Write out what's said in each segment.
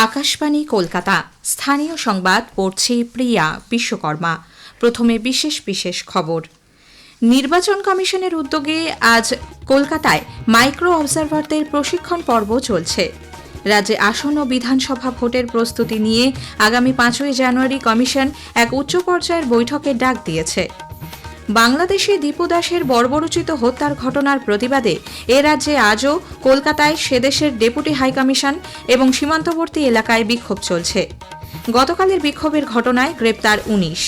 আকাশবাণী কলকাতা স্থানীয় সংবাদ পড়ছি প্রিয়া বিশ্বকর্মা। প্রথমে বিশেষ বিশেষ খবর। নির্বাচন কমিশনের উদ্যোগে আজ কলকাতায় মাইক্রো অবজারভারদের প্রশিক্ষণ পর্ব চলছে। রাজ্যে আসন্ন বিধানসভা ভোটের প্রস্তুতি নিয়ে আগামী 5ই জানুয়ারি কমিশন এক উচ্চ পর্যায়ের বৈঠকের ডাক দিয়েছে। বাংলাদেশে দীপু দাসের বর্বরোচিত হত্যার ঘটনার প্রতিবাদে এ রাজ্যে আজও কলকাতায় সেদেশের ডেপুটি হাইকমিশন এবং সীমান্তবর্তী এলাকায় বিক্ষোভ চলছে। গতকালের বিক্ষোভের ঘটনায় গ্রেপ্তার 19।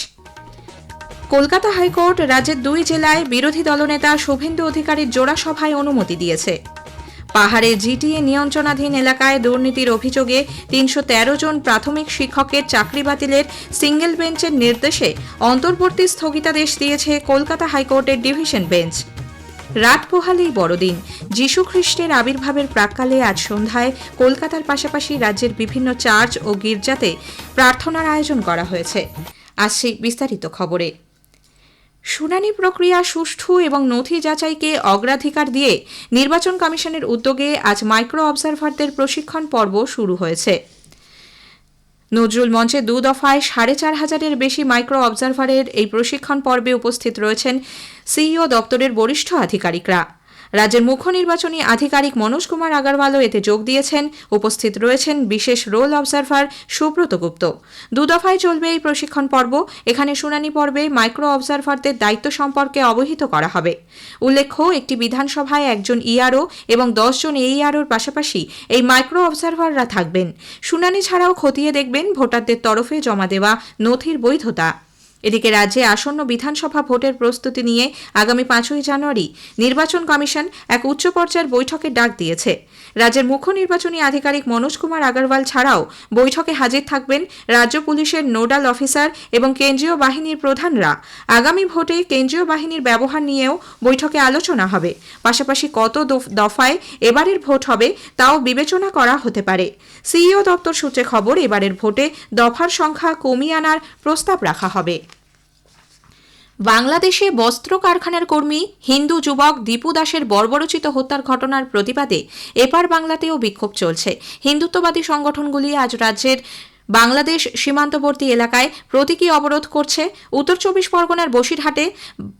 কলকাতা হাইকোর্ট রাজ্যের 2 জেলায় বিরোধী দলনেতা শুভেন্দু অধিকারীর জোড়া সভায় অনুমতি দিয়েছে। পাহাড়ে জিটিএ নিয়ন্ত্রণাধীন এলাকায় দুর্নীতির অভিযোগে 313 জন প্রাথমিক শিক্ষকের চাকরি বাতিলের সিঙ্গেল বেঞ্চের নির্দেশে অন্তর্বর্তী স্থগিতাদেশ দিয়েছে কলকাতা হাইকোর্টের ডিভিশন বেঞ্চ। রাত পোহালেই বড়দিন। যীশু খ্রিস্টের আবির্ভাবের প্রাক্কালে আজ সন্ধ্যায় কলকাতার পাশাপাশি রাজ্যের বিভিন্ন চার্চ ও গির্জাতে প্রার্থনার আয়োজন করা হয়েছে। আসছি বিস্তারিত খবরে। শুনানি প্রক্রিয়া সুষ্ঠু এবং নথি যাচাইকে অগ্রাধিকার দিয়ে নির্বাচন কমিশনের উদ্যোগে আজ মাইক্রো অবজারভারদের প্রশিক্ষণ পর্ব শুরু হয়েছে। নজরুল মঞ্চে 2 দফায় 4,500-এর বেশি মাইক্রো অবজারভারের এই প্রশিক্ষণ পর্বে উপস্থিত রয়েছেন সিইও দপ্তরের বরিষ্ঠ আধিকারিকরা। রাজ্যের মুখ্য নির্বাচনী আধিকারিক মনোজ কুমার আগরওয়ালও এতে যোগ দিয়েছেন। উপস্থিত রয়েছেন বিশেষ রোল অবজারভার সুব্রত গুপ্ত। 2 দফায় চলবে এই প্রশিক্ষণ পর্ব। এখানে শুনানি পর্বে মাইক্রো অবজারভারদের দায়িত্ব সম্পর্কে অবহিত করা হবে। উল্লেখ্য, একটি বিধানসভায় একজন ইআরও এবং 10 জন এইআরওর পাশাপাশি এই মাইক্রো অবজারভাররা থাকবেন। শুনানি ছাড়াও খতিয়ে দেখবেন ভোটারদের তরফে জমা দেওয়া নথির বৈধতা। এদিকে রাজ্যে আসন্ন বিধানসভা ভোটের প্রস্তুতি নিয়ে আগামী 5ই জানুয়ারি নির্বাচন কমিশন এক উচ্চ পর্যায়ের বৈঠকের ডাক দিয়েছে। রাজ্যের মুখ্য নির্বাচনী আধিকারিক মনোজ কুমার আগরওয়াল ছাড়াও বৈঠকে হাজির থাকবেন রাজ্য পুলিশের নোডাল অফিসার এবং কেন্দ্রীয় বাহিনীর প্রধানরা। আগামী ভোটে কেন্দ্রীয় বাহিনীর ব্যবহার নিয়েও বৈঠকে আলোচনা হবে। পাশাপাশি কত দফায় এবারের ভোট হবে তাও বিবেচনা করা হতে পারে। সিইও দপ্তর সূত্রে খবর, এবারের ভোটে দফার সংখ্যা কমিয়ে আনার প্রস্তাব রাখা হবে। বাংলাদেশে বস্ত্র কারখানার কর্মী হিন্দু যুবক দীপু দাসের বর্বরোচিত হত্যার ঘটনার প্রতিবাদে এপার বাংলাতেও বিক্ষোভ চলছে। হিন্দুত্ববাদী সংগঠনগুলি আজ রাজ্যের বাংলাদেশ সীমান্তবর্তী এলাকায় প্রতীকী অবরোধ করছে। উত্তর 24 পরগনার বসিরহাটে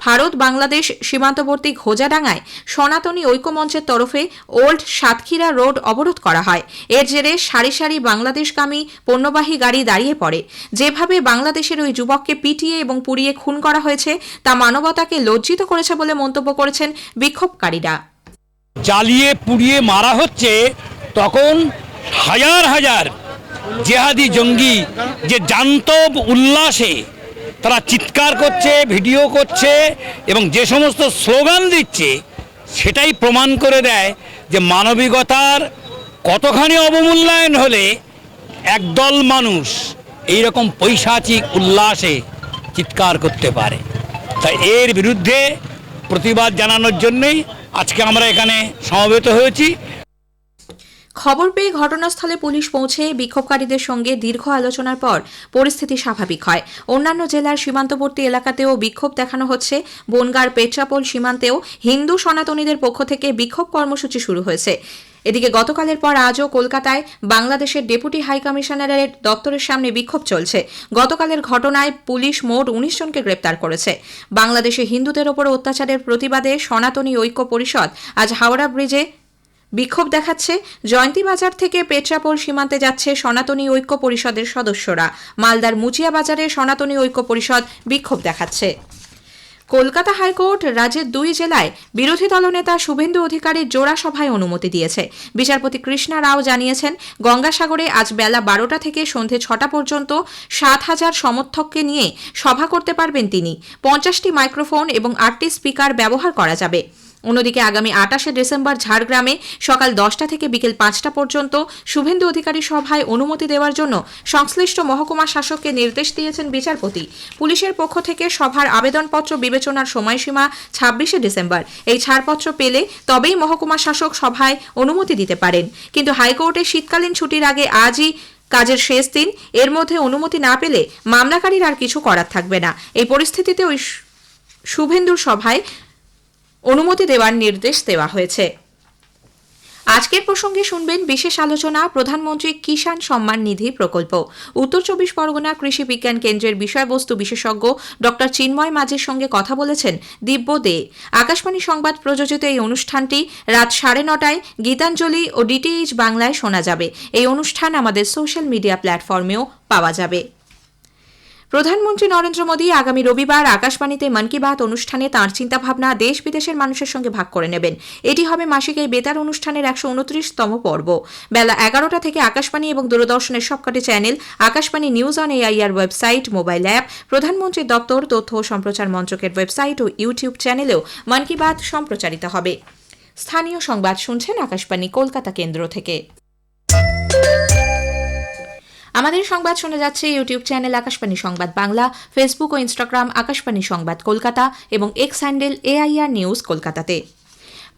ভারত বাংলাদেশ সীমান্তবর্তী ঘোজাডাঙ্গায় সনাতনী ঐক্যমঞ্চের তরফে ওল্ড সাতক্ষীরা রোড অবরোধ করা হয়। এর জেরে সারি সারি বাংলাদেশগামী পণ্যবাহী গাড়ি দাঁড়িয়ে পড়ে। যেভাবে বাংলাদেশের ওই যুবককে পিটিয়ে এবং পুড়িয়ে খুন করা হয়েছে তা মানবতাকে লজ্জিত করেছে বলে মন্তব্য করেছেন বিক্ষোভকারীরা। জ্বালিয়ে পুড়িয়ে মারা হচ্ছে, তখন হাজার হাজার জেহাদি জঙ্গি যে জান্তব উল্লাসে তারা চিৎকার করছে, ভিডিও করছে এবং যে সমস্ত স্লোগান দিচ্ছে, সেটাই প্রমাণ করে দেয় যে মানবিকতার কতখানি অবমূল্যায়ন হলে একদল মানুষ এইরকম পৈশাচিক উল্লাসে চিৎকার করতে পারে। তাই এর বিরুদ্ধে প্রতিবাদ জানানোর জন্যই আজকে আমরা এখানে সমবেত হয়েছি। খবর পেয়ে ঘটনাস্থলে পুলিশ পৌঁছে বিক্ষোভকারীদের সঙ্গে দীর্ঘ আলোচনার পর পরিস্থিতি স্বাভাবিক হয়। অন্যান্য জেলার সীমান্তবর্তী এলাকাতেও বিক্ষোভ দেখানো হচ্ছে। বনগাঁর পেট্রাপোল সীমান্তেও হিন্দু সনাতনীদের পক্ষ থেকে বিক্ষোভ কর্মসূচি শুরু হয়েছে। এদিকে গতকালের পর আজও কলকাতায় বাংলাদেশের ডেপুটি হাইকমিশনারের দপ্তরের সামনে বিক্ষোভ চলছে। গতকালের ঘটনায় পুলিশ মোট 19 জনকে গ্রেপ্তার করেছে। বাংলাদেশে হিন্দুদের ওপর অত্যাচারের প্রতিবাদে সনাতনী ঐক্য পরিষদ আজ হাওড়া ব্রিজে বিক্ষোভ দেখাচ্ছে। জয়ন্তী বাজার থেকে পেট্রাপোল সীমান্তে যাচ্ছে সনাতনী ঐক্য পরিষদের সদস্যরা। মালদার মুচিয়া বাজারে সনাতনী ঐক্য পরিষদ বিক্ষোভ দেখাচ্ছে। কলকাতা হাইকোর্ট রাজ্যের 2 জেলায় বিরোধী দলনেতা শুভেন্দু অধিকারীর জোড়া সভায় অনুমতি দিয়েছে। বিচারপতি কৃষ্ণা রাও জানিয়েছেন, গঙ্গাসাগরে আজ বেলা 12টা থেকে সন্ধে 6টা পর্যন্ত 7,000 সমর্থককে নিয়ে সভা করতে পারবেন তিনি। 50টি মাইক্রোফোন এবং 8টি স্পিকার ব্যবহার করা যাবে। অন্যদিকে আগামী 28শে ডিসেম্বর ঝাড়গ্রামে সকাল 10টা থেকে বিকেল 5টা পর্যন্ত শুভেন্দু অধিকারী সভায় অনুমতি দেওয়ার জন্য সংশ্লিষ্ট মহকুমা শাসককে নির্দেশ দিয়েছেন বিচারপতি। পুলিশের পক্ষ থেকে সভার আবেদনপত্র বিবেচনার সময়সীমা 26শে ডিসেম্বর। এই ছাড়পত্র পেলে তবেই মহকুমা শাসক সভায় অনুমতি দিতে পারেন। কিন্তু হাইকোর্টে শীতকালীন ছুটির আগে আজই কাজের শেষ দিন। এর মধ্যে অনুমতি না পেলে মামলাকারীর আর কিছু করার থাকবে না। এই পরিস্থিতিতে ওই শুভেন্দুর সভায় অনুমতি দেওয়ার নির্দেশ দেওয়া হয়েছে। আজকের প্রসঙ্গে শুনবেন বিশেষ আলোচনা প্রধানমন্ত্রী কিষাণ সম্মান নিধি প্রকল্প। উত্তর 24 পরগনা কৃষি বিজ্ঞান কেন্দ্রের বিষয়বস্তু বিশেষজ্ঞ ডক্টর চিন্ময় মাঝির সঙ্গে কথা বলেছেন দিব্য দে। আকাশবাণী সংবাদ প্রযোজিত এই অনুষ্ঠানটি রাত 9:30টায় গীতাঞ্জলি ও ডিটিএইচ বাংলায় শোনা যাবে। এই অনুষ্ঠান আমাদের সোশ্যাল মিডিয়া প্ল্যাটফর্মেও পাওয়া যাবে। প্রধানমন্ত্রী নরেন্দ্র মোদী আগামী রবিবার আকাশবাণীতে মন কি বাত অনুষ্ঠানে তাঁর চিন্তাভাবনা দেশ বিদেশের মানুষের সঙ্গে ভাগ করে নেবেন। এটি হবে মাসিক এই বেতার অনুষ্ঠানের 129তম পর্ব। বেলা 11টা থেকে আকাশবাণী এবং দূরদর্শনের সবকটি channel, Akashvani news on AIR website, mobile app, প্রধানমন্ত্রীর দপ্তর, তথ্য ও সম্প্রচার মন্ত্রকের ওয়েবসাইট ও ইউটিউব চ্যানেলেও মন কি বাত সম্প্রচারিত হবে। স্থানীয় সংবাদ শুনছেন আকাশবাণী কলকাতা কেন্দ্র থেকে। আমাদের সংবাদ শোনা যাচ্ছে ইউটিউব চ্যানেল আকাশবাণী সংবাদ বাংলা, ফেসবুক ও ইনস্টাগ্রাম আকাশবাণী সংবাদ কলকাতা এবং এক্স হ্যান্ডেল এআইআর নিউজ কলকাতাতে।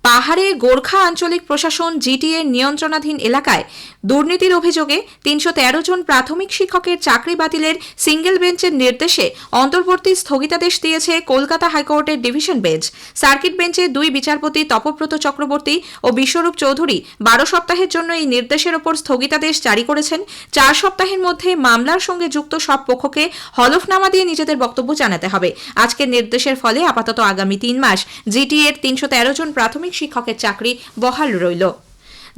পাহাড়ে গোর্খা আঞ্চলিক প্রশাসন জিটিএ নিয়ন্ত্রণাধীন এলাকায় দুর্নীতির অভিযোগে 313 জন প্রাথমিক শিক্ষকের চাকরি বাতিলের সিঙ্গেল বেঞ্চের নির্দেশে অন্তর্বর্তী স্থগিতাদেশ দিয়েছে কলকাতা হাইকোর্টের ডিভিশন বেঞ্চ। সার্কিট বেঞ্চে 2 বিচারপতি তপব্রত চক্রবর্তী ও বিশ্বরূপ চৌধুরী 12 সপ্তাহের জন্য এই নির্দেশের ওপর স্থগিতাদেশ জারি করেছেন। 4 সপ্তাহের মধ্যে মামলার সঙ্গে যুক্ত সব পক্ষকে হলফনামা দিয়ে নিজেদের বক্তব্য জানাতে হবে। আজকের নির্দেশের ফলে আপাতত আগামী 3 মাস জিটিএর 313 জন প্রাথমিক শিক্ষকের চাকরি বহাল রইল।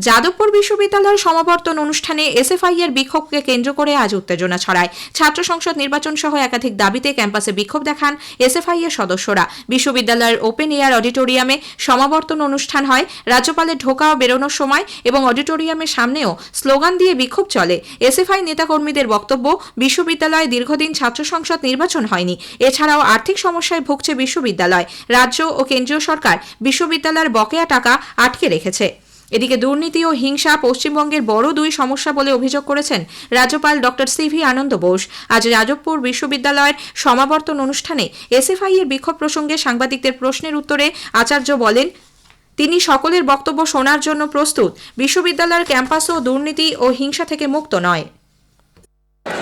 যাদবপুর বিশ্ববিদ্যালয়ের সমাবর্তন অনুষ্ঠানে এসএফআই এর বিক্ষোভকে কেন্দ্র করে আজ উত্তেজনা ছড়ায়। ছাত্র সংসদ নির্বাচন সহ একাধিক দাবিতে ক্যাম্পাসে বিক্ষোভ দেখান এসএফআই এর সদস্যরা। বিশ্ববিদ্যালয়ের ওপেন এয়ার অডিটোরিয়ামে সমাবর্তন অনুষ্ঠান হয়। রাজ্যপালের ঢোকা ও বেরোনোর সময় এবং অডিটোরিয়ামের সামনেও স্লোগান দিয়ে বিক্ষোভ চলে। এসএফআই নেতাকর্মীদের বক্তব্য, বিশ্ববিদ্যালয়ে দীর্ঘদিন ছাত্র সংসদ নির্বাচন হয়নি। এছাড়াও আর্থিক সমস্যায় ভুগছে বিশ্ববিদ্যালয়। রাজ্য ও কেন্দ্রীয় সরকার বিশ্ববিদ্যালয়ের বকেয়া টাকা আটকে রেখেছে। এদিকে দুর্নীতি ও হিংসা পশ্চিমবঙ্গের বড় 2 সমস্যা বলে অভিযোগ করেছেন রাজ্যপাল ডক্টর সিভি আনন্দ বোস। আজ যাদবপুর বিশ্ববিদ্যালয়ের সমাবর্তন অনুষ্ঠানে এসএফআই এর বিক্ষোভ প্রসঙ্গে সাংবাদিকদের প্রশ্নের উত্তরে আচার্য বলেন, তিনি সকলের বক্তব্য শোনার জন্য প্রস্তুত। বিশ্ববিদ্যালয়ের ক্যাম্পাসও দুর্নীতি ও হিংসা থেকে মুক্ত নয়।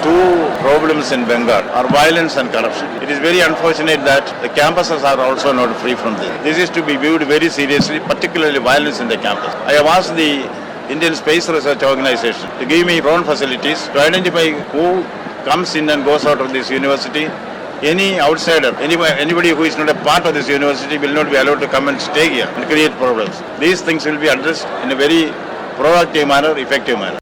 Two problems in Bengal are violence and corruption. It is very unfortunate that the campuses are also not free from this. This is to be viewed very seriously, particularly violence in the campus. I have asked the Indian Space Research Organization to give me drone facilities to identify who comes in and goes out of this university. Any outsider, anybody who is not a part of this university will not be allowed to come and stay here and create problems. These things will be addressed in a very proactive manner, effective manner.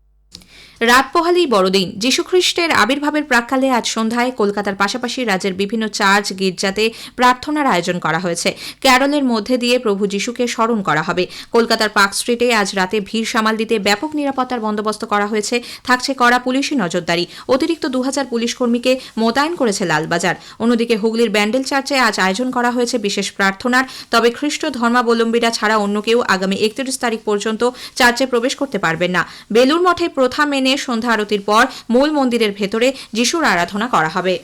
রাত পোহালেই বড়দিন। যীশুখ্রিস্টের আবির্ভাবের প্রাক্কালে আজ সন্ধ্যায় কলকাতার পাশাপাশি রাজ্যের বিভিন্ন চার্চ, গির্জাতে প্রার্থনার আয়োজন করা হয়েছে। ক্যারলের মধ্যে দিয়ে প্রভু যীশুকে স্মরণ করা হবে। কলকাতার পার্ক স্ট্রিটে আজ রাতে ভিড় সামাল দিতে ব্যাপক নিরাপত্তার বন্দোবস্ত করা হয়েছে। থাকছে কড়া পুলিশি নজরদারি। অতিরিক্ত 2000 পুলিশ কর্মীকে মোতায়েন করেছে লালবাজার। অন্যদিকে হুগলির ব্যান্ডেল চার্চে আজ আয়োজন করা হয়েছে বিশেষ প্রার্থনার। তবে খ্রিস্ট ধর্মাবলম্বীরা ছাড়া অন্য কেউ আগামী 31 তারিখ পর্যন্ত চার্চে প্রবেশ করতে পারবেন না। বেলুর মঠে প্রথা মেনে সন্ধ্যা আরতির পর মূল মন্দিরের ভেতরে যিশুর আরাধনা করা হবে।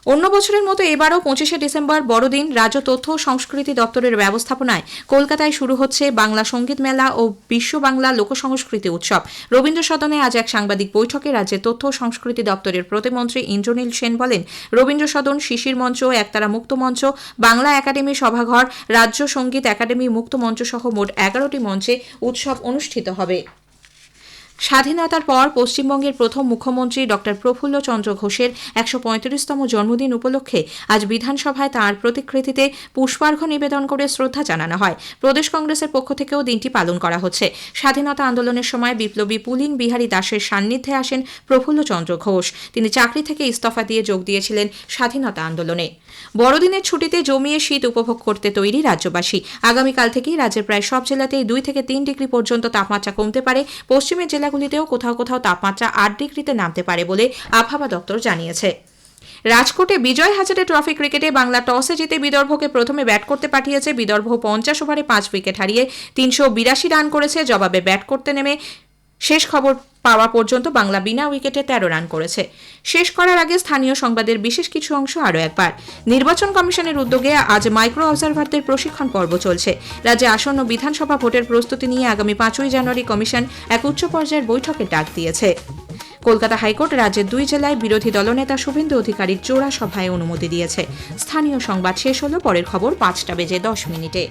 অন্য বছরের মতো এবারও 25শে ডিসেম্বর বড়দিন রাজ্য তথ্য ও সংস্কৃতি দপ্তরের ব্যবস্থাপনায় কলকাতায় শুরু হচ্ছে বাংলা সঙ্গীত মেলা ও বিশ্ব বাংলা লোকসংস্কৃতি উৎসব। রবীন্দ্র সদনে আজ এক সাংবাদিক বৈঠকে রাজ্যের তথ্য ও সংস্কৃতি দপ্তরের প্রতিমন্ত্রী ইন্দ্রনীল সেন বলেন, রবীন্দ্র সদন, শিশির মঞ্চ, একতারা মুক্ত মঞ্চ, বাংলা একাডেমি সভাঘর, রাজ্য সঙ্গীত একাডেমি মুক্ত মঞ্চ সহ মোট 11টি মঞ্চে উৎসব অনুষ্ঠিত হবে। স্বাধীনতার পর পশ্চিমবঙ্গের প্রথম মুখ্যমন্ত্রী ডক্টর প্রফুল্ল চন্দ্র ঘোষের 135তম জন্মদিন উপলক্ষে আজ বিধানসভায় তাঁর প্রতিকৃতিতে পুষ্পার্ঘ্য নিবেদন করে শ্রদ্ধা জানানো হয়। প্রদেশ কংগ্রেসের পক্ষ থেকেও দিনটি পালন করা হচ্ছে। স্বাধীনতা আন্দোলনের সময় বিপ্লবী পুলিং বিহারী দাসের সান্নিধ্যে আসেন প্রফুল্ল চন্দ্র ঘোষ। তিনি চাকরি থেকে ইস্তফা দিয়ে যোগ দিয়েছিলেন স্বাধীনতা আন্দোলনে। বড়দিনের ছুটিতে জমিয়ে শীত উপভোগ করতে তৈরি রাজ্যবাসী। আগামীকাল থেকেই রাজ্যের প্রায় সব জেলাতেই 2 থেকে 3 ডিগ্রি পর্যন্ত তাপমাত্রা কমতে পারে। পশ্চিমের জেলাগুলিতেও কোথাও কোথাও তাপমাত্রা 8 ডিগ্রিতে নামতে পারে বলে আবহাওয়া দপ্তর জানিয়েছে। রাজকোটে বিজয় হাজারে ট্রফি ক্রিকেটে বাংলা টসে জিতে বিদর্ভকে প্রথমে ব্যাট করতে পাঠিয়েছে। বিদর্ভ 50 ওভারে 5 উইকেট হারিয়ে 382 রান করেছে। জবাবে ব্যাট করতে নেমে শেষ খবর পাওয়া পর্যন্ত বাংলা বিনা উইকেটে 13 রান করেছে। শেষ করার আগে স্থানীয় সংবাদের বিশেষ কিছু অংশ আরও একবার। নির্বাচন কমিশনের উদ্যোগে আজ মাইক্রো অবজারভারদের প্রশিক্ষণ পর্ব চলছে। রাজ্যে আসন্ন বিধানসভা ভোটের প্রস্তুতি নিয়ে আগামী 5ই জানুয়ারি কমিশন এক উচ্চ পর্যায়ের বৈঠকের ডাক দিয়েছে। কলকাতা হাইকোর্ট রাজ্যের 2 জেলায় বিরোধী দলনেতা শুভেন্দু অধিকারীর জোড়া সভায় অনুমতি দিয়েছে। স্থানীয় সংবাদ শেষ হলো। পরের খবর 5টা বেজে 10 মিনিটে।